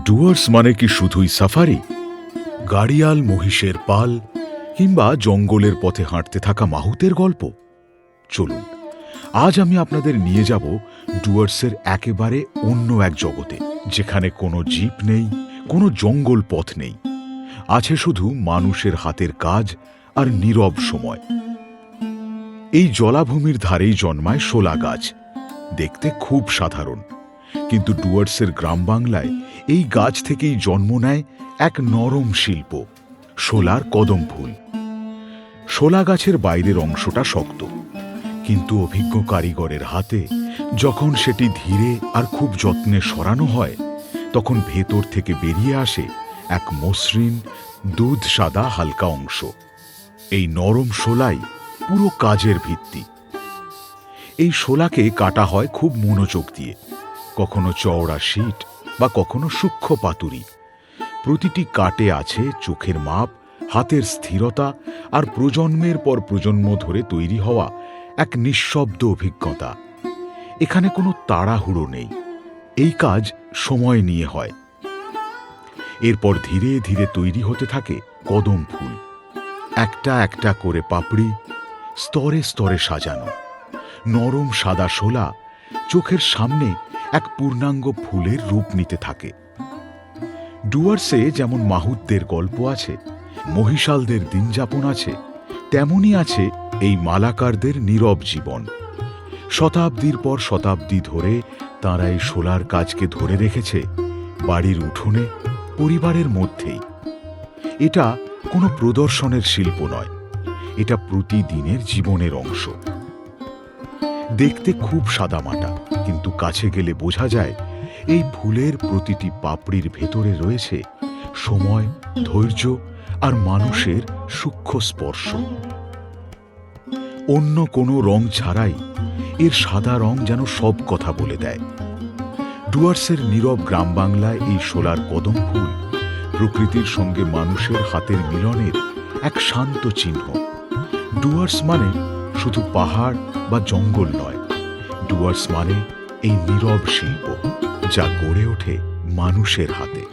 ডুয়ার্স মানে কি শুধুই সাফারি, গাড়িয়াল মহিষের পাল, কিংবা জঙ্গলের পথে হাঁটতে থাকা মাহুতের গল্প? চলুন, আজ আমি আপনাদের নিয়ে যাব ডুয়ার্সের একেবারে অন্য এক জগতে, যেখানে কোনো জিপ নেই, কোনো জঙ্গল পথ নেই, আছে শুধু মানুষের হাতের কাজ আর নীরব সময়। এই জলাভূমির ধারেই জন্মায় শোলা গাছ। দেখতে খুব সাধারণ, কিন্তু ডুয়ার্সের গ্রাম বাংলায় এই গাছ থেকেই জন্ম নেয় এক নরম শিল্প, শোলার কদম ফুল। শোলা গাছের বাইরের অংশটা শক্ত, কিন্তু অভিজ্ঞ কারিগরের হাতে যখন সেটি ধীরে আর খুব যত্নে সরানো হয়, তখন ভেতর থেকে বেরিয়ে আসে এক মসৃণ দুধ সাদা হালকা অংশ। এই নরম শোলাই পুরো কাজের ভিত্তি। এই শোলাকে কাটা হয় খুব মনোযোগ দিয়ে, কখনো চওড়া শীট বা কখনো সূক্ষ্ম পাতুরি। প্রতিটি কাটে আছে চোখের মাপ, হাতের স্থিরতা আর প্রজন্মের পর প্রজন্ম ধরে তৈরি হওয়া এক নিঃশব্দ অভিজ্ঞতা। এখানে কোনো তাড়াহুড়ো নেই, এই কাজ সময় নিয়ে হয়। এরপর ধীরে ধীরে তৈরি হতে থাকে কদম ফুল, একটা একটা করে পাপড়ি, স্তরে স্তরে সাজানো। নরম সাদা শোলা চোখের সামনে এক পূর্ণাঙ্গ ফুলের রূপ নিতে থাকে। ডুয়ার্সে যেমন মাহুতদের গল্প আছে, মহিষালদের দিনযাপন আছে, তেমনই আছে এই মালাকারদের নীরব জীবন। শতাব্দীর পর শতাব্দী ধরে তাঁরা এই শোলার কাজকে ধরে রেখেছে বাড়ির উঠোনে, পরিবারের মধ্যেই। এটা কোনো প্রদর্শনের শিল্প নয়, এটা প্রতিদিনের জীবনের অংশ। দেখতে খুব সাদামাটা, কিন্তু কাছে গেলে বোঝা যায় এই ফুলের প্রতিটি পাপড়ির ভেতরে রয়েছে সময়, ধৈর্য আর মানুষের সূক্ষ্ম স্পর্শ। অন্য কোনো রং ছাড়াই এর সাদা রং যেন সব কথা বলে দেয়। ডুয়ার্সের নীরব গ্রাম বাংলায় এই শোলার কদম ফুল প্রকৃতির সঙ্গে মানুষের হাতের মিলনের এক শান্ত চিহ্ন। ডুয়ার্স মানে শুধু পাহাড় বা জঙ্গল নয়, ডুয়ার্স মানে এই নীরব শিল্প, যা গড়ে ওঠে মানুষের হাতে।